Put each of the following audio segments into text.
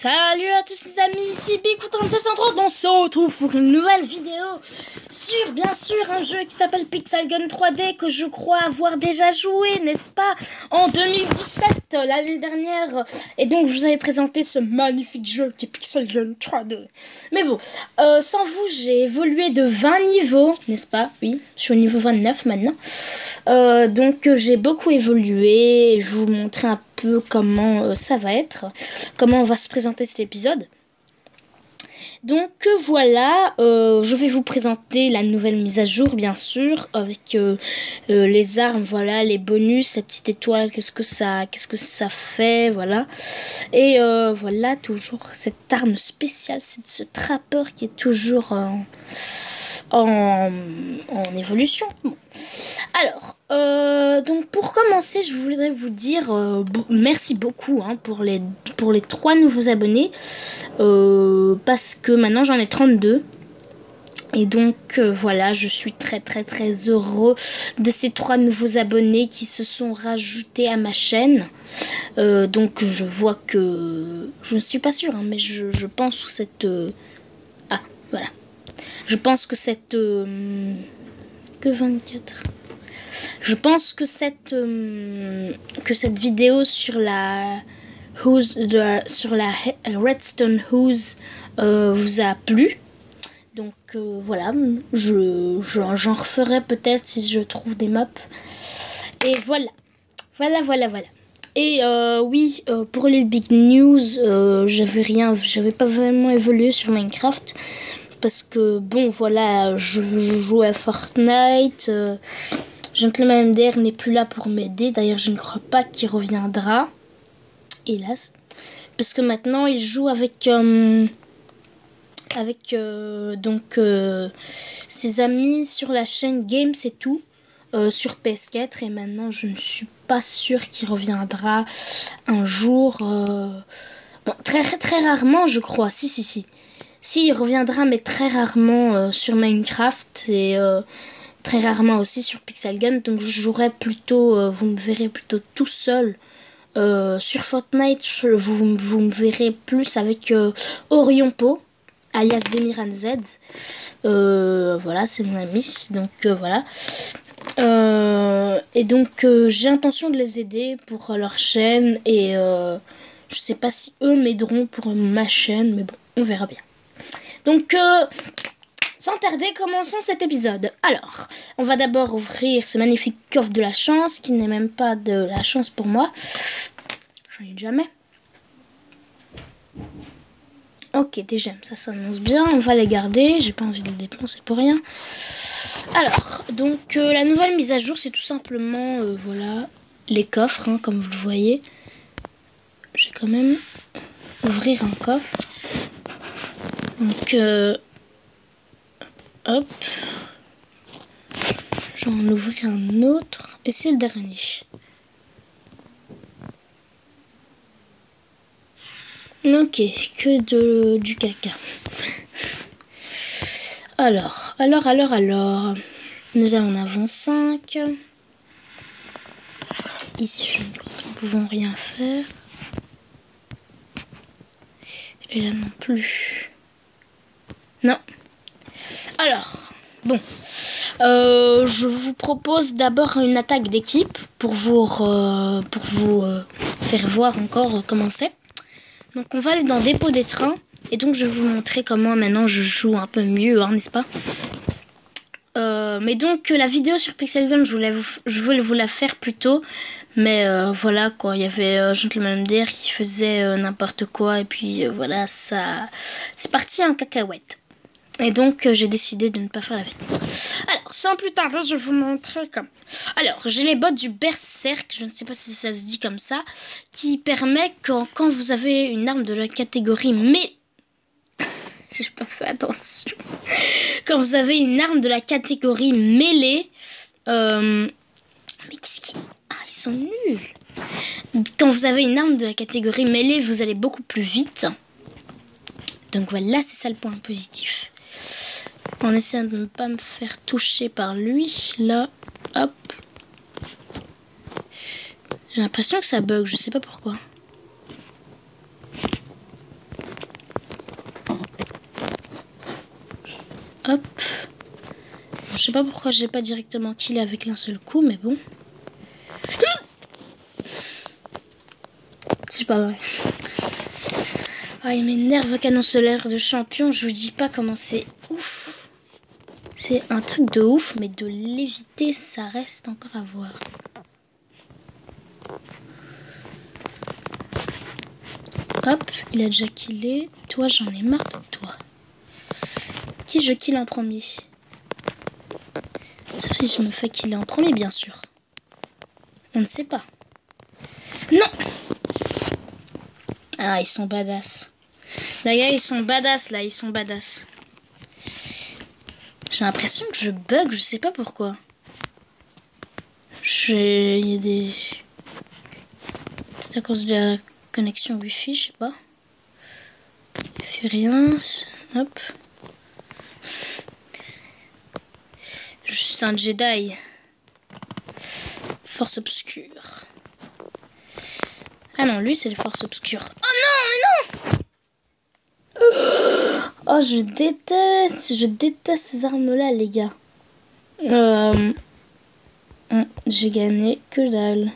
Salut à tous les amis, ici Big4230, on se retrouve pour une nouvelle vidéo sur bien sûr un jeu qui s'appelle Pixel Gun 3D que je crois avoir déjà joué, n'est-ce pas, en 2017, l'année dernière. Et donc je vous avais présenté ce magnifique jeu qui est Pixel Gun 3D. Mais bon, sans vous j'ai évolué de 20 niveaux, n'est-ce pas? Oui, je suis au niveau 29 maintenant. Donc j'ai beaucoup évolué, je vais vous montrer un peu comment ça va être, comment on va se présenter cet épisode. Donc voilà, je vais vous présenter la nouvelle mise à jour bien sûr, avec les armes, voilà, les bonus, la petite étoile, qu'est-ce que ça fait, voilà. Et voilà, toujours cette arme spéciale, c'est ce trappeur qui est toujours en évolution. Bon. Alors, donc pour commencer, je voudrais vous dire merci beaucoup pour les 3 nouveaux abonnés, parce que maintenant j'en ai 32. Et donc voilà, je suis très heureux de ces 3 nouveaux abonnés qui se sont rajoutés à ma chaîne. Donc je vois que, je ne suis pas sûre, mais je pense que cette... ah, voilà. Je pense que cette... que 24... Je pense que cette vidéo sur la Redstone Hose vous a plu. Donc voilà, j'en referai peut-être si je trouve des maps. Et voilà. Et oui, pour les big news, j'avais pas vraiment évolué sur Minecraft. Parce que bon voilà, je joue à Fortnite. Gentleman MDR n'est plus là pour m'aider. D'ailleurs, je ne crois pas qu'il reviendra. Hélas. Parce que maintenant, il joue avec ses amis sur la chaîne Games et tout. Sur PS4. Et maintenant, je ne suis pas sûre qu'il reviendra un jour. Bon, très rarement, je crois. Si. Si, il reviendra, mais très rarement sur Minecraft. Et... très rarement aussi sur Pixel Gun, donc je jouerai plutôt, vous me verrez plutôt tout seul. Sur Fortnite, vous me verrez plus avec Orion Po, alias Demiran Z. Voilà, c'est mon ami, donc voilà. Et donc j'ai intention de les aider pour leur chaîne, et je sais pas si eux m'aideront pour ma chaîne, mais bon, on verra bien. Donc... sans tarder, commençons cet épisode. Alors, on va d'abord ouvrir ce magnifique coffre de la chance, qui n'est même pas de la chance pour moi. J'en ai jamais. Ok, des gemmes, ça s'annonce bien, on va les garder, j'ai pas envie de les dépenser pour rien. Alors, donc la nouvelle mise à jour, c'est tout simplement, voilà, les coffres, comme vous le voyez. Je vais quand même ouvrir un coffre. Donc, hop, j'en ouvrir un autre, et c'est le dernier. Ok, que du caca. Alors, nous en avons 5. Ici, je ne crois que nous ne pouvons rien faire. Et là non plus. Non. Alors, bon. Je vous propose d'abord une attaque d'équipe pour vous faire voir encore comment c'est. Donc on va aller dans dépôt des trains. Et donc je vais vous montrer comment maintenant je joue un peu mieux, n'est-ce pas? Mais donc la vidéo sur Pixel Gun, je voulais vous la faire plus tôt. Mais voilà quoi, il y avait Gentleman MDR qui faisait n'importe quoi. Et puis voilà, ça c'est parti en cacahuète. Et donc j'ai décidé de ne pas faire la vidéo. Alors sans plus tarder, je vais vous montrer comme... Alors j'ai les bottes du Berserk, je ne sais pas si ça se dit comme ça, qui permet quand vous avez une arme de la catégorie j'ai pas fait attention. Quand vous avez une arme de la catégorie mêlée, mais qu'est-ce qui... Ah, ils sont nuls. Quand vous avez une arme de la catégorie mêlée, vous allez beaucoup plus vite. Donc voilà, c'est ça le point positif. En essayant de ne pas me faire toucher par lui. Là, hop. J'ai l'impression que ça bug, je sais pas pourquoi. Hop. Je sais pas pourquoi j'ai pas directement killé avec l'un seul coup, mais bon. C'est pas vrai. Ah, il m'énerve canon solaire de champion. Je vous dis pas comment c'est ouf. C'est un truc de ouf, mais de l'éviter, ça reste encore à voir. Hop, il a déjà killé. Toi, j'en ai marre de toi. Qui je kill en premier? Sauf si je me fais killer en premier, bien sûr. On ne sait pas. Non! Ah, ils sont badass. Les gars, ils sont badass, là. Ils sont badass. J'ai l'impression que je bug, je sais pas pourquoi. Il y a des... C'est à cause de la connexion Wi-Fi, je sais pas. Il fait rien. Hop. Je suis un Jedi. Force obscure. Ah non, lui, c'est les forces obscures. Oh non, mais non! Oh, je déteste ces armes-là, les gars. J'ai gagné que dalle.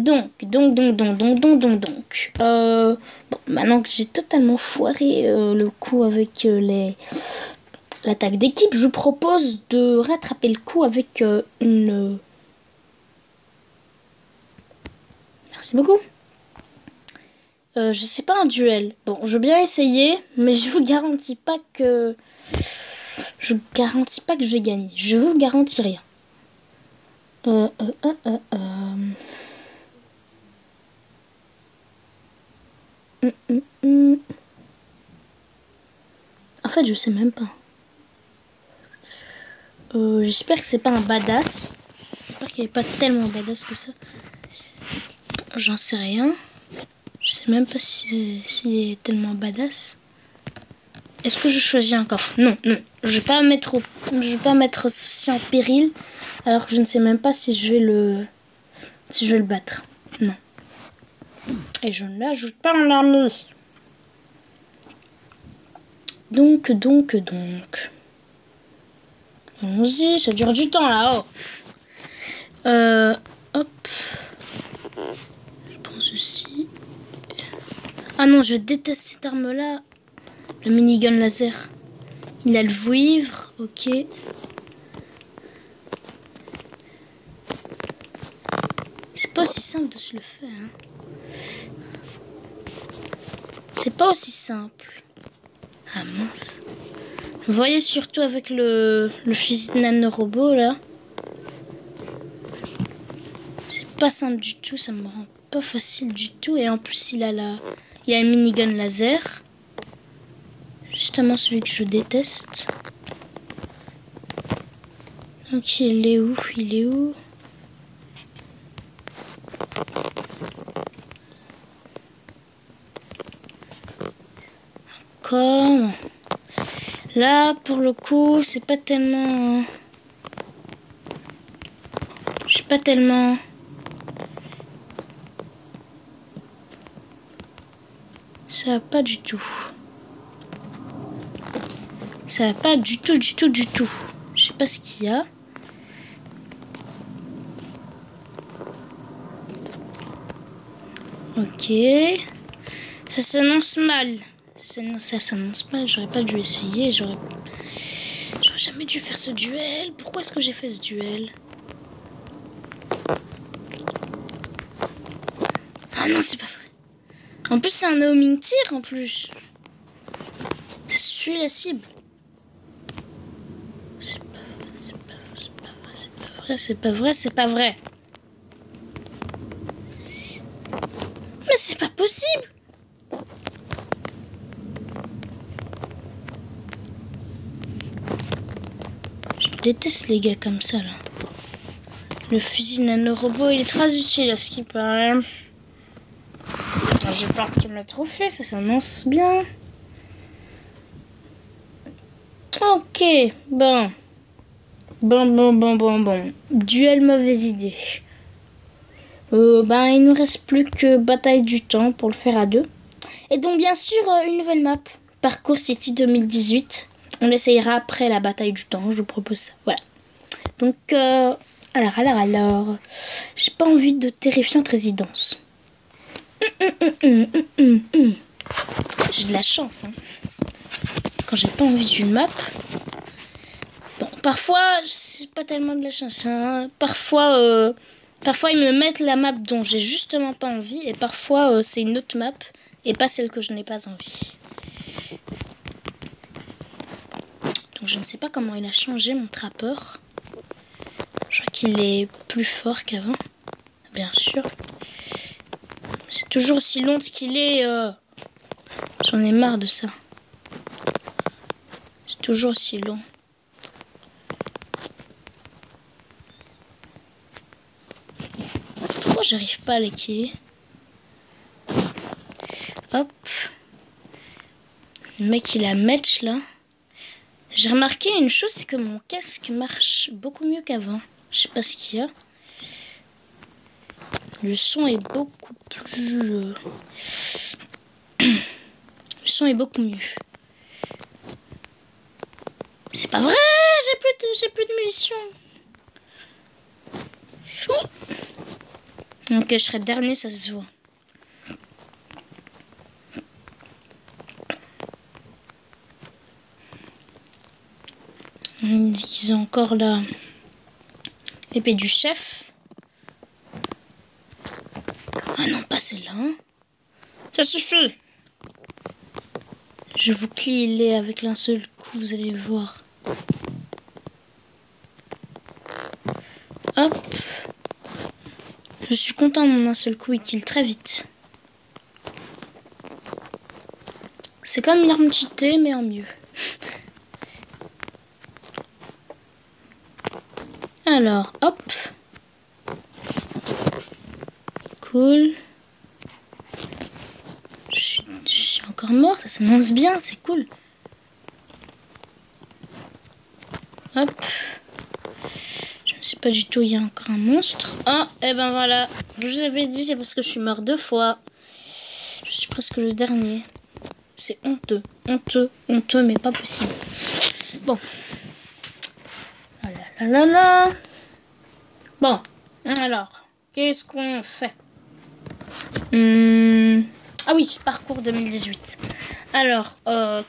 Donc. Bon, maintenant que j'ai totalement foiré le coup avec l'attaque d'équipe, je vous propose de rattraper le coup avec une... Merci beaucoup. Je sais pas, un duel. Bon, je veux bien essayer, mais je vous garantis pas que... Je vais gagner. Je vous garantis rien. En fait, je sais même pas. J'espère que c'est pas un badass. J'espère qu'il est pas tellement badass que ça. J'en sais rien. Je sais même pas s'il est tellement badass. Est-ce que je choisis un coffre? Non, non. Je vais pas mettre ceci en péril. Alors que je ne sais même pas si je vais le battre. Non. Et je ne l'ajoute pas en armée. Donc. Allons-y, ça dure du temps là-haut. Hop. Je prends ceci. Ah non, je déteste cette arme-là. Le minigun laser. Il a le vouivre, ok. C'est pas aussi simple de se le faire. Hein. C'est pas aussi simple. Ah mince. Vous voyez surtout avec le fusil de nanorobot là. C'est pas simple du tout, ça me rend pas facile du tout. Et en plus il a le minigun laser. Justement celui que je déteste. Donc il est où? Encore. Là pour le coup c'est pas tellement... Je suis pas tellement... Ça va pas du tout. Ça va pas du tout. Je sais pas ce qu'il y a. Ok. Ça s'annonce mal. Ça s'annonce mal. J'aurais pas dû essayer. J'aurais jamais dû faire ce duel. Pourquoi est-ce que j'ai fait ce duel? Ah non, c'est pas vrai. En plus, c'est un homing tir en plus. Je suis la cible. C'est pas vrai. Mais c'est pas possible. Je déteste les gars comme ça là. Le fusil nanorobot il est très utile à ce qui paraît. Je vais partir mes trophées, ça s'annonce bien. Ok, bon. Duel mauvaise idée. Il nous reste plus que bataille du temps pour le faire à deux. Et donc bien sûr une nouvelle map. Parcours City 2018. On essayera après la bataille du temps, je vous propose ça. Voilà. Donc, alors. J'ai pas envie de terrifiante résidence. J'ai de la chance, hein. Quand j'ai pas envie d'une map. Bon, parfois, c'est pas tellement de la chance, hein. Parfois, ils me mettent la map dont j'ai justement pas envie. Et parfois, c'est une autre map et pas celle que je n'ai pas envie. Donc, je ne sais pas comment il a changé, mon trappeur. Je crois qu'il est plus fort qu'avant. Bien sûr. C'est toujours aussi long qu'il est. J'en ai marre de ça. C'est toujours aussi long. Pourquoi j'arrive pas à l'équilibrer? Hop. Le mec il a match là. J'ai remarqué une chose, c'est que mon casque marche beaucoup mieux qu'avant. Je sais pas ce qu'il y a. Le son est beaucoup plus... Le son est beaucoup mieux. C'est pas vrai, j'ai plus de munitions. Ok, je serai dernier, ça se voit. Ils ont encore là l'épée du chef. Ah non, pas celle-là. Hein. Ça suffit. Je vous clie avec l'un seul coup, vous allez voir. Hop. Je suis content de mon un seul coup, il kill très vite. C'est comme une arme cheatée, mais en mieux. Alors, hop. Cool. Je suis encore mort, ça s'annonce bien, c'est cool. Hop. Je ne sais pas du tout, il y a encore un monstre. Ah, et ben voilà. Je vous avais dit, c'est parce que je suis mort 2 fois. Je suis presque le dernier. C'est honteux. Honteux, mais pas possible. Bon. Là. Bon, alors, qu'est-ce qu'on fait? Ah oui, parcours 2018. Alors,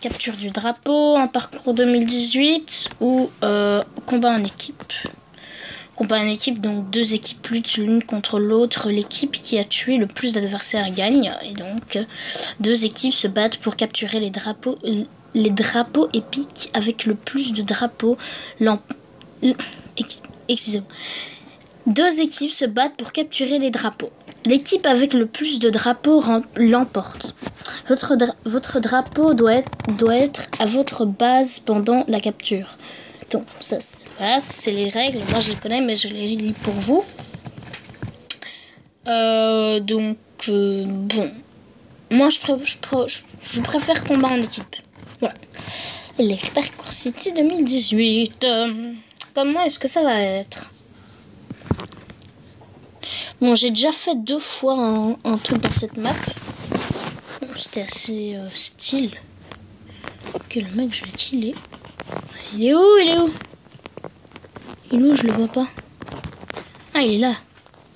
capture du drapeau, un parcours 2018 ou combat en équipe. Combat en équipe, donc 2 équipes luttent l'une contre l'autre. L'équipe qui a tué le plus d'adversaires gagne. Et donc, 2 équipes se battent pour capturer les drapeaux épiques avec le plus de drapeaux. Excusez-moi. 2 équipes se battent pour capturer les drapeaux. L'équipe avec le plus de drapeaux l'emporte. Votre drapeau doit être à votre base pendant la capture. Donc, ça, voilà, c'est les règles. Moi, je les connais, mais je les lis pour vous. Bon. Moi, je préfère combat en équipe. Voilà. Les Parcours City 2018. Comment est-ce que ça va être? Bon, j'ai déjà fait 2 fois un truc dans cette map. Bon, c'était assez style. Ok, le mec, je l'ai killé. Il est où? Il est où? Je le vois pas. Ah, il est là.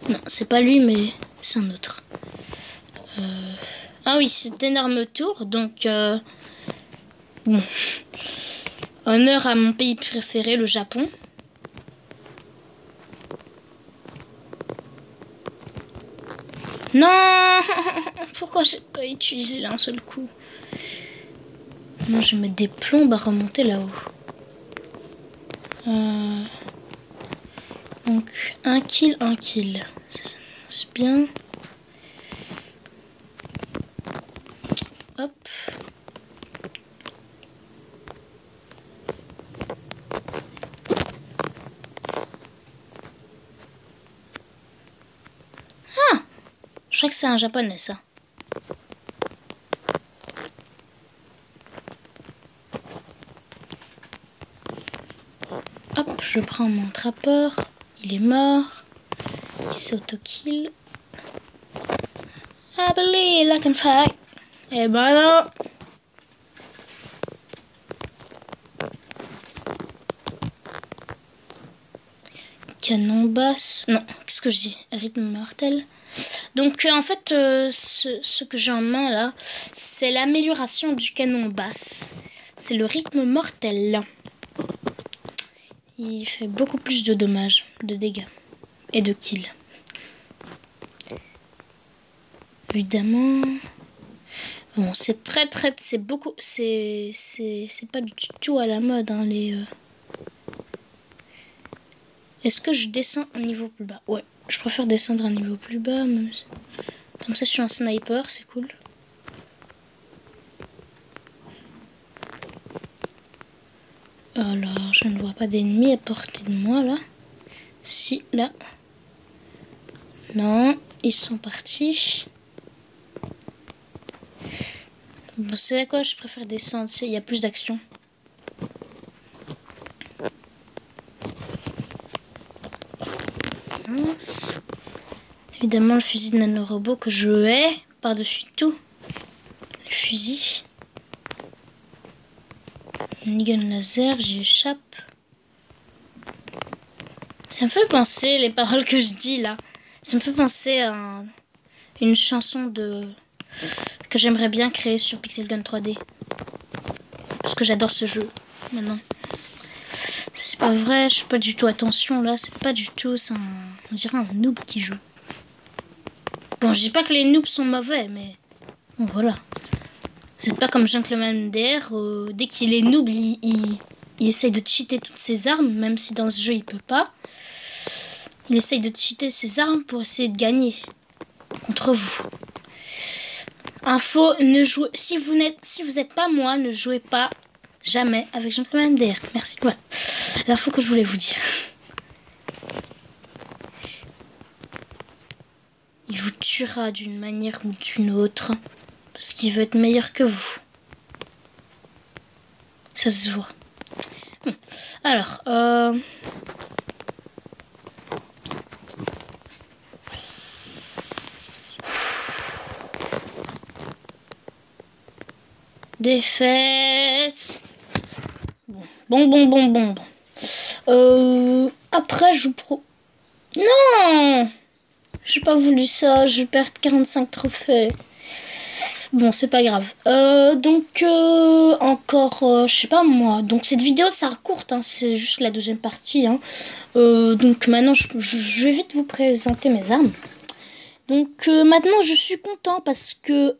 Non, c'est pas lui, mais c'est un autre. Ah oui, c'est énorme tour, donc... Bon. Honneur à mon pays préféré, le Japon. Non. Pourquoi j'ai pas utilisé d'un seul coup? Non, je vais mettre des plombes à remonter là-haut. Donc, un kill. C'est bien. Hop. Ah! Je crois que c'est un japonais, ça. Hop, je prends mon trappeur. Il est mort. Il s'auto-kill. I believe I can fight. Eh ben non. canon basse. Non, qu'est-ce que je dis? Rythme mortel. Donc en fait, ce que j'ai en main là, c'est l'amélioration du canon basse. C'est le rythme mortel. Il fait beaucoup plus de dommages, de dégâts et de kills. Évidemment. Bon, c'est c'est beaucoup, c'est pas du tout à la mode, hein, les... Est-ce que je descends un niveau plus bas? Ouais, je préfère descendre un niveau plus bas. Même... Comme ça, je suis un sniper, c'est cool. Alors, je ne vois pas d'ennemis à portée de moi, là. Si, là. Non, ils sont partis. Vous savez quoi? Je préfère descendre, il y a plus d'action. Évidemment, le fusil de nanorobot que je hais par-dessus tout. Le fusil. Minigun laser, j'y échappe. Ça me fait penser, les paroles que je dis là, ça me fait penser à une chanson que j'aimerais bien créer sur Pixel Gun 3D. Parce que j'adore ce jeu, maintenant. C'est pas vrai, je fais pas du tout attention là, c'est pas du tout, on dirait un noob qui joue. Bon, je dis pas que les noobs sont mauvais, mais bon, voilà. Vous n'êtes pas comme Gentleman DR, dès qu'il est noob, il essaye de cheater toutes ses armes, même si dans ce jeu il peut pas. Il essaye de cheater ses armes pour essayer de gagner contre vous. Info, ne jouez, si vous n'êtes pas moi, ne jouez pas jamais avec Gentleman DR. Merci. Voilà. L'info que je voulais vous dire. Il vous tuera d'une manière ou d'une autre. Parce qu'il veut être meilleur que vous. Ça se voit. Bon. Alors, défaite. Bon. Après, je vous Non! J'ai pas voulu ça. Je perds 45 trophées. Bon, c'est pas grave. Encore, je sais pas moi. Donc, cette vidéo sera courte, hein, c'est juste la deuxième partie. Hein. Donc, maintenant, je vais vite vous présenter mes armes. Donc, maintenant, je suis content parce que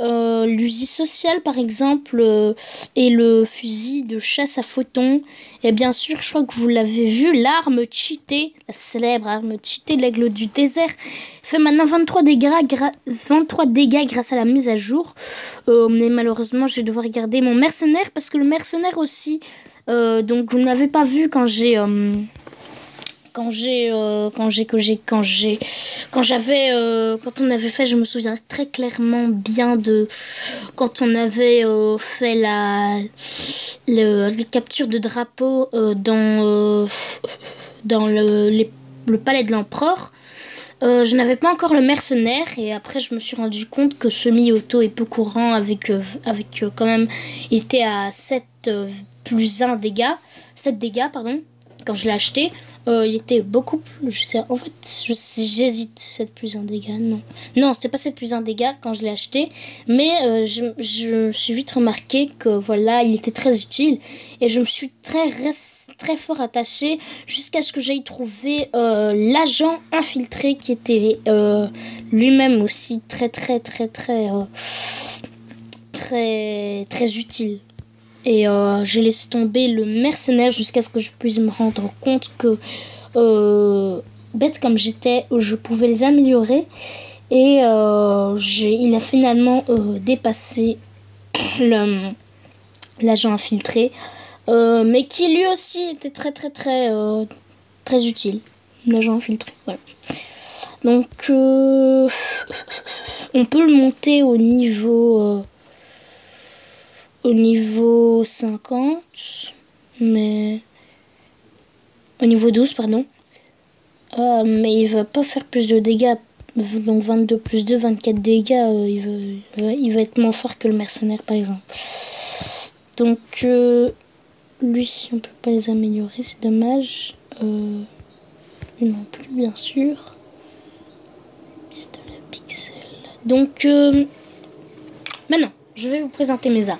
l'Uzi social, par exemple, et le fusil de chasse à photons. Et bien sûr, je crois que vous l'avez vu, l'arme cheatée, la célèbre arme cheatée de l'aigle du désert, fait maintenant 23 dégâts grâce à la mise à jour. Mais malheureusement, je vais devoir garder mon mercenaire parce que le mercenaire aussi, donc vous n'avez pas vu quand j'ai... Quand on avait fait, je me souviens très clairement bien de quand on avait fait la capture de drapeau dans le palais de l'empereur. Je n'avais pas encore le mercenaire et après je me suis rendu compte que semi-auto est peu courant avec quand même, il était à 7 plus 1 dégâts, 7 dégâts pardon. Quand je l'ai acheté, il était beaucoup plus... Je sais, en fait, j'hésite. 7 plus 1 dégâts, non, c'était pas 7 plus 1 dégâts quand je l'ai acheté. Mais je suis vite remarqué que voilà, il était très utile. Et je me suis très fort attachée jusqu'à ce que j'aille trouver l'agent infiltré qui était lui-même aussi très utile. Et j'ai laissé tomber le mercenaire jusqu'à ce que je puisse me rendre compte que, bête comme j'étais, je pouvais les améliorer. Et il a finalement dépassé l'agent infiltré. Mais qui lui aussi était très utile. L'agent infiltré, voilà. Donc, on peut le monter au niveau 50, mais au niveau 12 pardon, mais il va pas faire plus de dégâts, donc 22 plus 2, 24 dégâts, il va être moins fort que le mercenaire par exemple. Donc lui on peut pas les améliorer, c'est dommage. non plus, bien sûr. Pistolet pixel. Donc, maintenant, je vais vous présenter mes armes.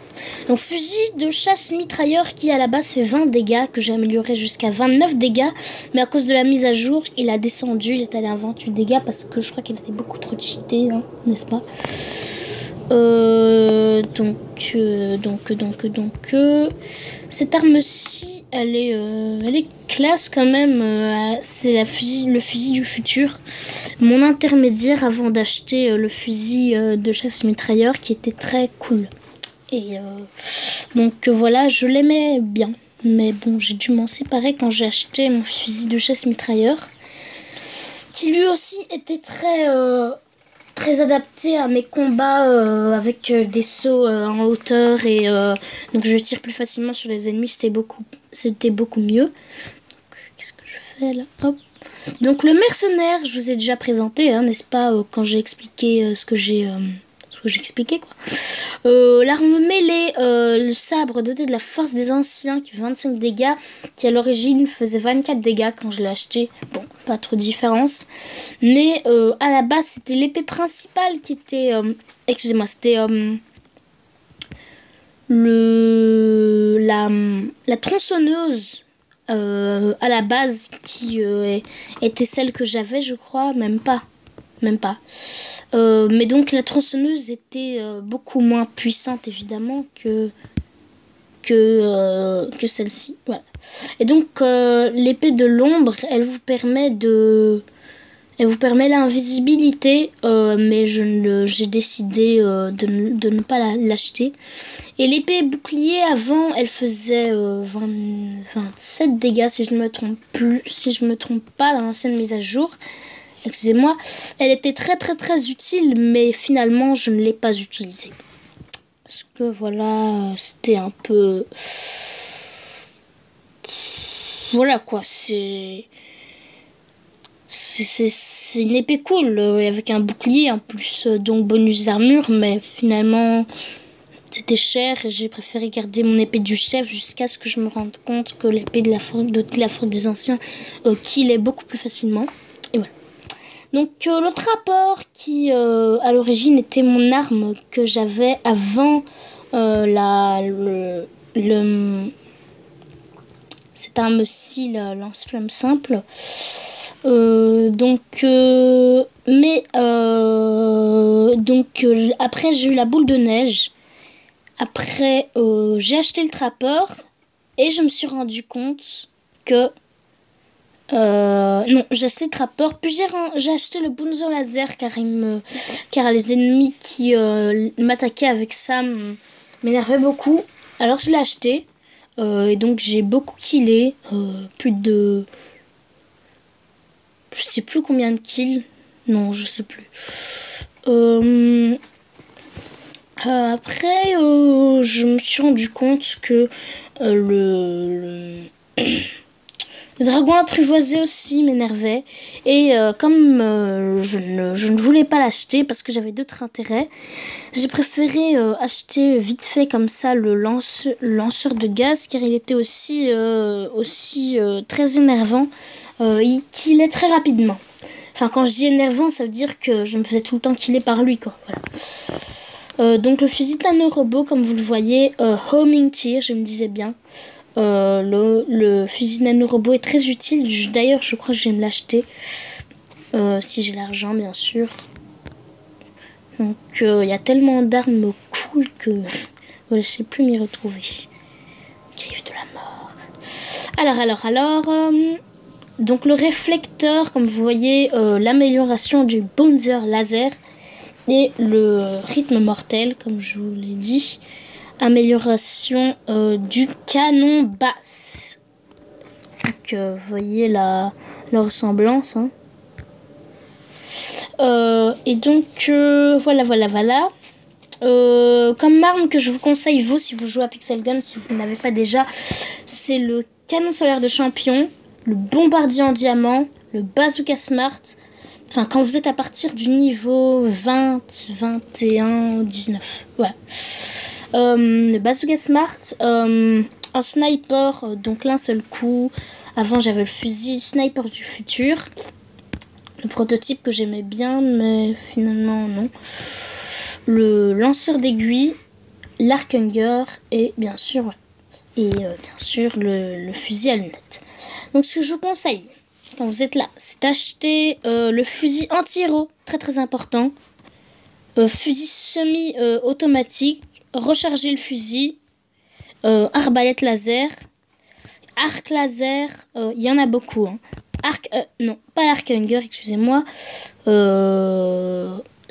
Donc, fusil de chasse mitrailleur qui, à la base, fait 20 dégâts, que j'ai amélioré jusqu'à 29 dégâts. Mais à cause de la mise à jour, il a descendu, il est allé à 28 dégâts parce que je crois qu'il était beaucoup trop cheaté, hein, n'est-ce pas? Cette arme-ci, elle est classe quand même. C'est le fusil du futur. Mon intermédiaire avant d'acheter le fusil de chasse mitrailleur qui était très cool. Et donc voilà, je l'aimais bien. Mais bon, j'ai dû m'en séparer quand j'ai acheté mon fusil de chasse mitrailleur. Qui lui aussi était très adapté à mes combats avec des sauts en hauteur et donc je tire plus facilement sur les ennemis, c'était beaucoup mieux. Qu'est-ce que je fais là? Hop. Donc le mercenaire, je vous ai déjà présenté, hein, n'est-ce pas, quand j'ai expliqué ce que j'ai expliqué quoi. L'arme mêlée, le sabre doté de la force des anciens qui fait 25 dégâts, qui à l'origine faisait 24 dégâts quand je l'ai acheté. Bon, pas trop de différence. Mais à la base, c'était l'épée principale qui était... excusez-moi, c'était la tronçonneuse à la base qui était celle que j'avais, je crois, même pas. Mais donc la tronçonneuse était beaucoup moins puissante évidemment que celle-ci. Voilà. Et donc l'épée de l'ombre, elle vous permet l'invisibilité, mais j'ai décidé de ne pas l'acheter. Et l'épée bouclier avant, elle faisait 27 dégâts si je ne me trompe pas dans l'ancienne mise à jour. Excusez-moi, elle était très utile, mais finalement je ne l'ai pas utilisée. Parce que voilà, c'était un peu... Voilà quoi, c'est une épée cool, avec un bouclier en plus, donc bonus d'armure, mais finalement c'était cher et j'ai préféré garder mon épée du chef jusqu'à ce que je me rende compte que l'épée de la force des anciens kill est beaucoup plus facilement. Et voilà. Donc l'autre rapport qui à l'origine était mon arme que j'avais avant cette arme-ci, la lance-flamme simple. Après j'ai eu la boule de neige. Après j'ai acheté le trappeur et je me suis rendu compte que non, j'ai acheté le trappeur, puis j'ai acheté le Bunzo laser car les ennemis qui m'attaquaient avec ça m'énervaient beaucoup. Alors je l'ai acheté et donc j'ai beaucoup killé, plus de... Je sais plus combien de kills, non je sais plus. Après je me suis rendu compte que le dragon apprivoisé aussi m'énervait. Et comme je ne voulais pas l'acheter parce que j'avais d'autres intérêts, j'ai préféré acheter vite fait comme ça le lanceur de gaz, car il était aussi très énervant. Il killait très rapidement. Enfin, quand je dis énervant, ça veut dire que je me faisais tout le temps killer par lui, quoi. Voilà. Donc le fusil nanorobot, comme vous le voyez, homing tier, je me disais bien. Le fusil nanorobot est très utile. D'ailleurs, je crois que je vais me l'acheter. Si j'ai l'argent, bien sûr. Donc, il y a tellement d'armes cool que voilà, je sais plus m'y retrouver. Griffe de la mort. Alors. Donc, le réflecteur, comme vous voyez, l'amélioration du Bunzo laser et le rythme mortel, comme je vous l'ai dit. Amélioration du canon basse. Donc vous voyez la ressemblance, hein. Et donc voilà. Comme arme que je vous conseille, vous, si vous jouez à Pixel Gun, si vous ne l'avez pas déjà, c'est le canon solaire de champion, le bombardier en diamant, le bazooka smart. Enfin, quand vous êtes à partir du niveau 20, 21, 19. Voilà. Le bazooka smart, un sniper, donc l'un seul coup. Avant j'avais le fusil sniper du futur. Le prototype que j'aimais bien, mais finalement non. Le lanceur d'aiguilles, l'Arkhanger et bien sûr, le fusil à lunettes. Donc ce que je vous conseille quand vous êtes là, c'est d'acheter le fusil anti-héros, très très important. Fusil semi-automatique, recharger le fusil, arbalète laser, arc laser, il y en a beaucoup. Hein. Non, pas l'Arkhanger, excusez-moi.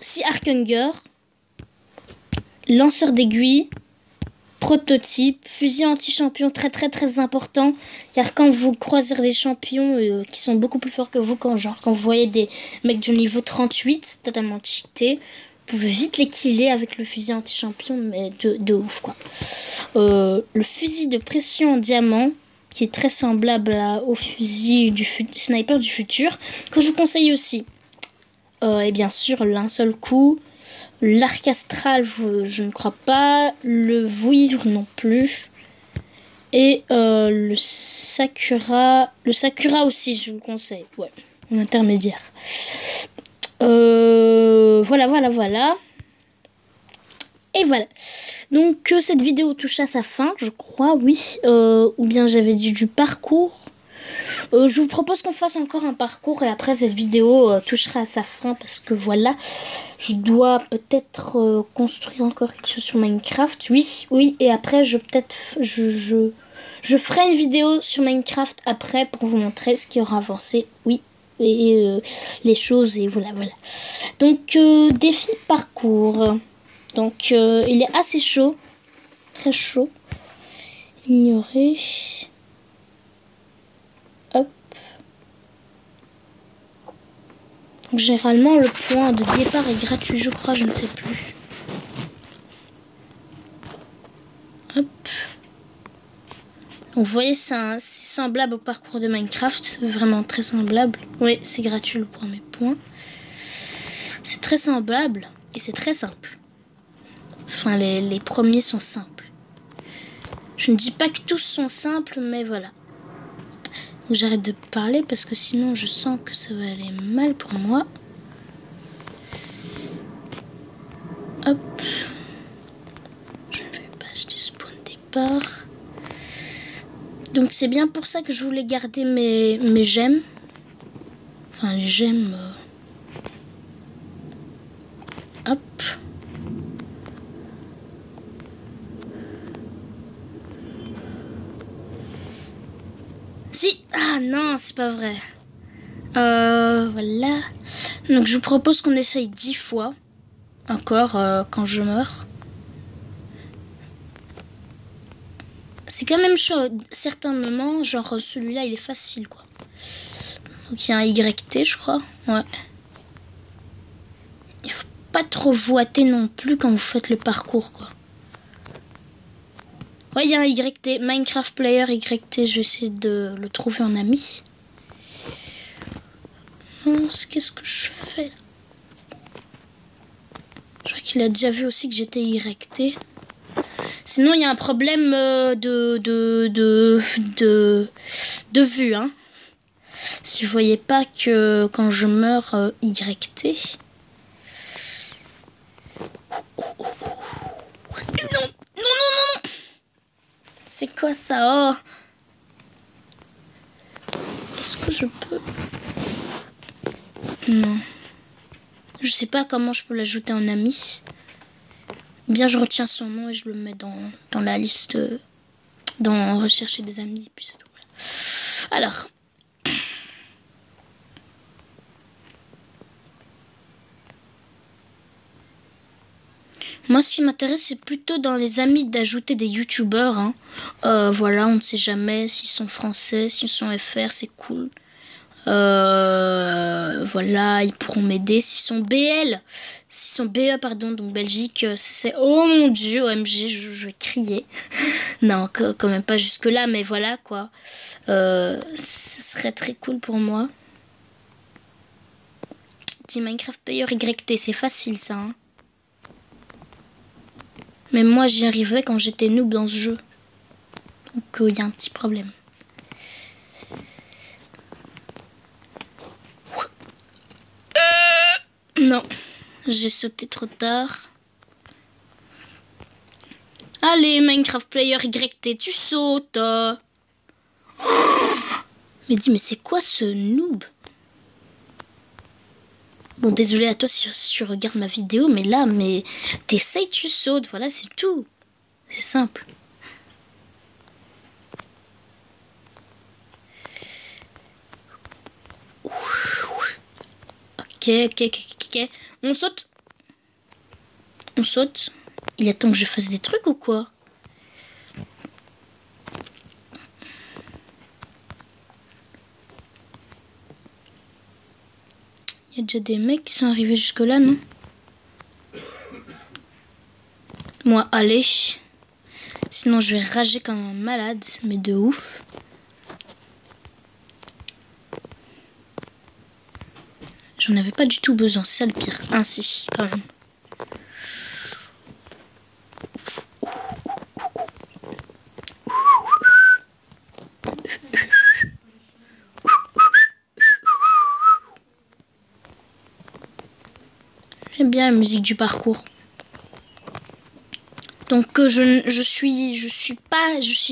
Si Arkhanger, lanceur d'aiguilles, prototype, fusil anti-champion très très très important, car quand vous croiserez des champions qui sont beaucoup plus forts que vous, quand vous voyez des mecs du niveau 38 totalement cheatés, vous pouvez vite les killer avec le fusil anti-champion, mais de ouf quoi. Le fusil de pression en diamant, qui est très semblable au fusil du sniper du futur, que je vous conseille aussi. Et bien sûr, l'un seul coup. L'arc astral, je ne crois pas. Le vouivre non plus. Et le sakura aussi, je vous le conseille. Ouais, en intermédiaire. Voilà. Et voilà. Donc cette vidéo touche à sa fin, je crois, oui. Ou bien j'avais dit du parcours. Je vous propose qu'on fasse encore un parcours et après cette vidéo touchera à sa fin parce que voilà, je dois peut-être construire encore quelque chose sur Minecraft. Oui, et après je ferai une vidéo sur Minecraft après pour vous montrer ce qui aura avancé. Oui, et les choses et voilà. Donc défi parcours. Donc il est assez chaud, très chaud. Ignorer. Hop. Donc, généralement le point de départ est gratuit, je crois, je ne sais plus. Hop. Donc, vous voyez, c'est semblable au parcours de Minecraft, vraiment très semblable. Oui, c'est gratuit le premier point. C'est très semblable et c'est très simple. Enfin, les premiers sont simples. Je ne dis pas que tous sont simples, mais voilà. Donc, j'arrête de parler parce que sinon je sens que ça va aller mal pour moi. Hop. Je ne vais pas acheter ce point de départ. Donc c'est bien pour ça que je voulais garder mes gemmes. Enfin les gemmes. Hop. Si. Ah non, c'est pas vrai. Voilà. Donc je vous propose qu'on essaye 10 fois. Encore quand je meurs. C'est quand même chaud. Certains moments, genre celui-là, il est facile quoi. Donc il y a un YT, je crois. Ouais. Il faut pas trop voiter non plus quand vous faites le parcours quoi. Ouais, il y a un YT, Minecraft Player YT, je vais essayer de le trouver en ami. Qu'est-ce que je fais là? Je crois qu'il a déjà vu aussi que j'étais YT. Sinon, il y a un problème de vue. Hein. Si vous voyez pas que quand je meurs YT... Non. C'est quoi ça? Oh. Est-ce que je peux... Non. Je sais pas comment je peux l'ajouter en ami. Bien, je retiens son nom et je le mets dans la liste, dans rechercher des amis. Et puis c'est tout. Voilà. Alors. Moi, ce qui m'intéresse, c'est plutôt dans les amis d'ajouter des youtubeurs. Hein. Voilà, on ne sait jamais s'ils sont français, s'ils sont FR, c'est cool. Voilà, ils pourront m'aider. S'ils sont BE, pardon, donc Belgique, c'est... Oh mon Dieu, OMG, je vais crier. Non, quand même pas jusque-là, mais voilà, quoi. Ce serait très cool pour moi. Petit Minecraft Player YT, c'est facile, ça, hein. Mais moi, j'y arrivais quand j'étais noob dans ce jeu. Donc, il y a un petit problème. Non, j'ai sauté trop tard. Allez, Minecraft Player YT, tu sautes. Mais dis, mais c'est quoi ce noob? Bon, désolé à toi si tu regardes ma vidéo, mais là, mais t'essayes, tu sautes. Voilà, c'est tout. C'est simple. Ok. On saute. On saute. Il attend que je fasse des trucs ou quoi? Il y a déjà des mecs qui sont arrivés jusque là, non? Moi, allez. Sinon, je vais rager comme un malade, mais de ouf. J'en avais pas du tout besoin, c'est ça le pire. Ainsi, quand même. J'aime bien la musique du parcours. Donc je suis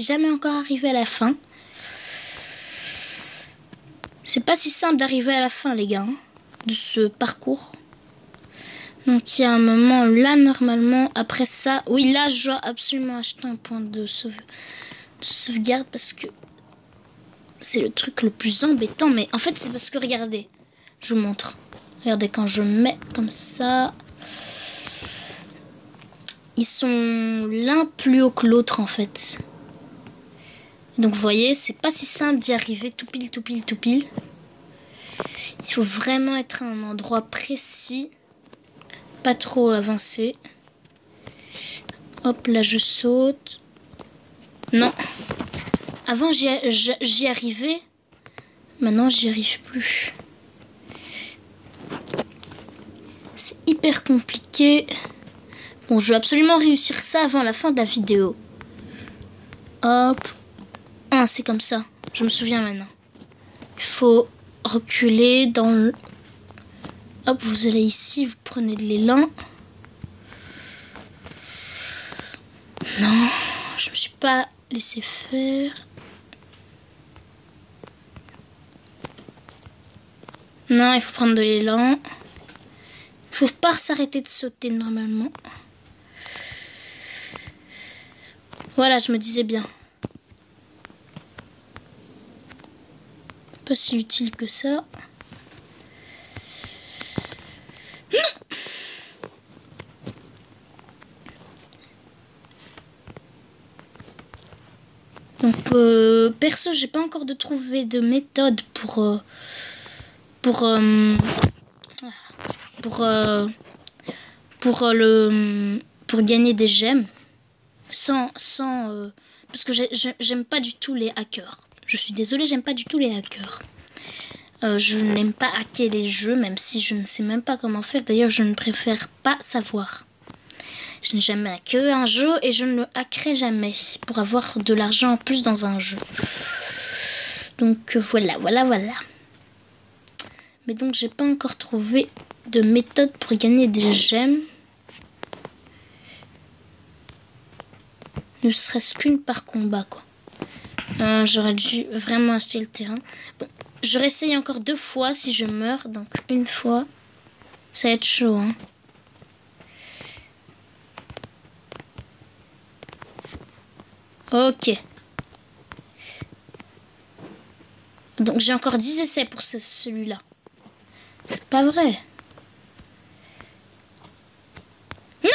jamais encore arrivée à la fin. C'est pas si simple d'arriver à la fin, les gars, hein, de ce parcours. Donc il y a un moment là normalement. Après ça, oui, là je dois absolument acheter un point de sauvegarde parce que c'est le truc le plus embêtant. Mais en fait c'est parce que regardez, je vous montre. Regardez, quand je mets comme ça, ils sont l'un plus haut que l'autre en fait. Donc vous voyez, c'est pas si simple d'y arriver tout pile. Il faut vraiment être à un endroit précis, pas trop avancé. Hop, là je saute. Non. Avant j'y arrivais, maintenant j'y arrive plus. C'est hyper compliqué. Bon, je veux absolument réussir ça avant la fin de la vidéo. Hop. Ah, c'est comme ça. Je me souviens maintenant. Il faut reculer dans le... Hop, vous allez ici, vous prenez de l'élan. Non, je me suis pas laissé faire. Non, il faut prendre de l'élan. Il faut pas s'arrêter de sauter normalement. Voilà, je me disais bien. Pas si utile que ça. Non. Donc, perso, j'ai pas encore trouvé de méthode pour gagner des gemmes parce que j'aime pas du tout les hackers. Je suis désolée, j'aime pas du tout les hackers. Je n'aime pas hacker les jeux, même si je ne sais même pas comment faire. D'ailleurs, je ne préfère pas savoir. Je n'ai jamais hacké un jeu et je ne le hackerai jamais pour avoir de l'argent en plus dans un jeu. Donc voilà. Mais donc j'ai pas encore trouvé de méthode pour gagner des gemmes. Ne serait-ce qu'une par combat, quoi. J'aurais dû vraiment acheter le terrain. Bon, je réessaye encore 2 fois si je meurs. Donc une fois, ça va être chaud, hein. Ok. Donc j'ai encore 10 essais pour celui-là. C'est pas vrai. Non.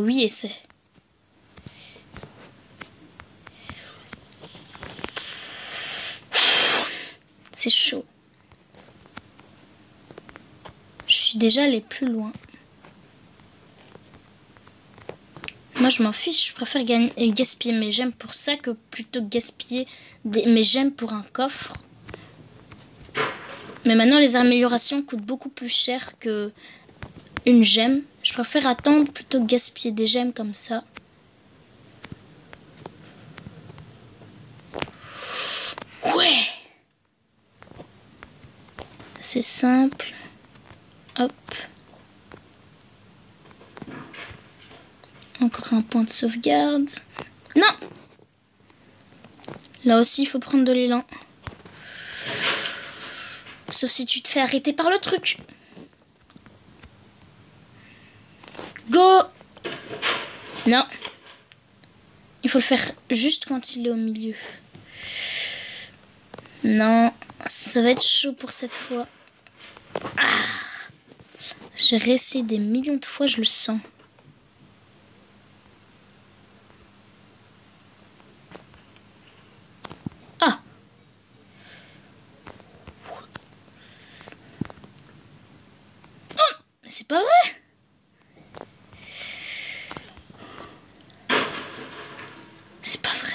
Oui, essais. C'est chaud. Je suis déjà allée plus loin. Moi, je m'en fiche. Je préfère gaspiller mes gemmes pour ça que plutôt que gaspiller mes gemmes pour un coffre. Mais maintenant, les améliorations coûtent beaucoup plus cher que une gemme. Je préfère attendre plutôt que gaspiller des gemmes comme ça. Ouais! C'est simple. Hop. Encore un point de sauvegarde. Non! Là aussi, il faut prendre de l'élan. Sauf si tu te fais arrêter par le truc. Go! Non. Il faut le faire juste quand il est au milieu. Non. Ça va être chaud pour cette fois. Ah! J'ai réessayé des millions de fois, je le sens. Ah! Oh! Mais c'est pas vrai! C'est pas vrai.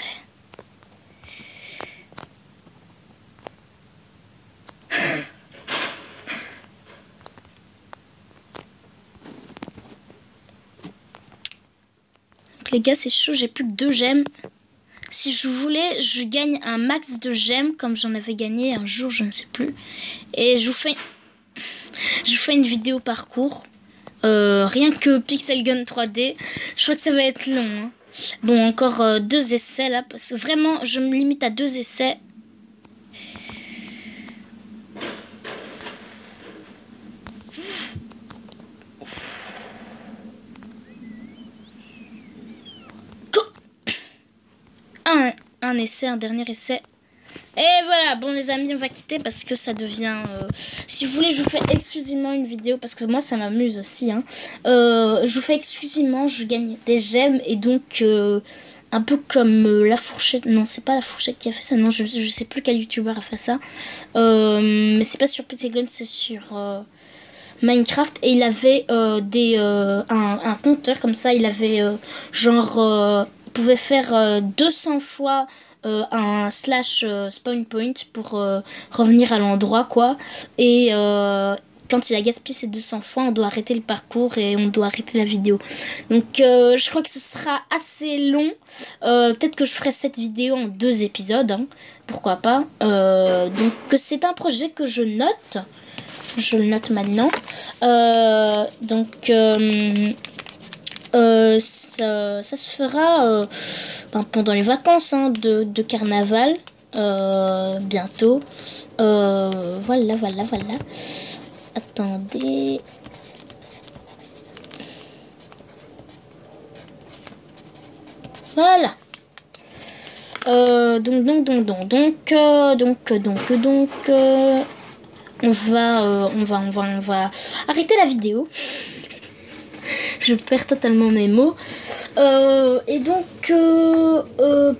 Donc les gars, c'est chaud, j'ai plus que 2 gemmes. Si je voulais, je gagne un max de gemmes comme j'en avais gagné un jour, je ne sais plus. Et je vous fais une vidéo parcours. Rien que Pixel Gun 3D. Je crois que ça va être long. Hein. Bon, encore 2 essais là. Parce que vraiment, je me limite à 2 essais. Un essai, un dernier essai. Et voilà, bon les amis, on va quitter parce que ça devient... si vous voulez, je vous fais exclusivement une vidéo parce que moi, ça m'amuse aussi. Hein. Je vous fais exclusivement, je gagne des gemmes et donc... un peu comme la fourchette. Non, c'est pas la fourchette qui a fait ça. Non, je sais plus quel youtubeur a fait ça. Mais c'est pas sur Pixel Gun, c'est sur Minecraft. Et il avait un compteur comme ça. Il avait genre... il pouvait faire 200 fois un slash spawn point pour revenir à l'endroit, quoi. Et quand il a gaspillé ces 200 fois, on doit arrêter le parcours et on doit arrêter la vidéo. Donc je crois que ce sera assez long. Peut-être que je ferai cette vidéo en 2 épisodes. Hein. Pourquoi pas. Donc c'est un projet que je note. Je le note maintenant. Ça se fera pendant les vacances hein, de carnaval. Bientôt. Voilà. Attendez. Voilà. On va arrêter la vidéo. Je perds totalement mes mots. Et donc,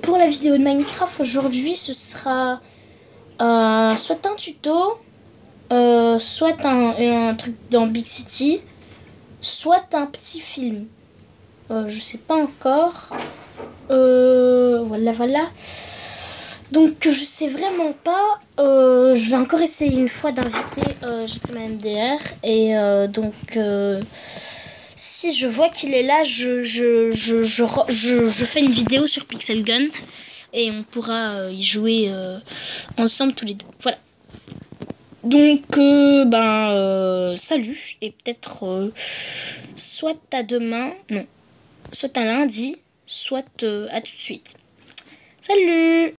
pour la vidéo de Minecraft aujourd'hui, ce sera soit un tuto, soit un truc dans Big City, soit un petit film. Je sais pas encore. Voilà. Donc, je sais vraiment pas. Je vais encore essayer une fois d'inviter j'ai pris ma MDR. Et si je vois qu'il est là, je fais une vidéo sur Pixel Gun. Et on pourra y jouer ensemble tous les deux. Voilà. Donc, salut. Et peut-être soit à demain, non, soit à lundi, soit à tout de suite. Salut!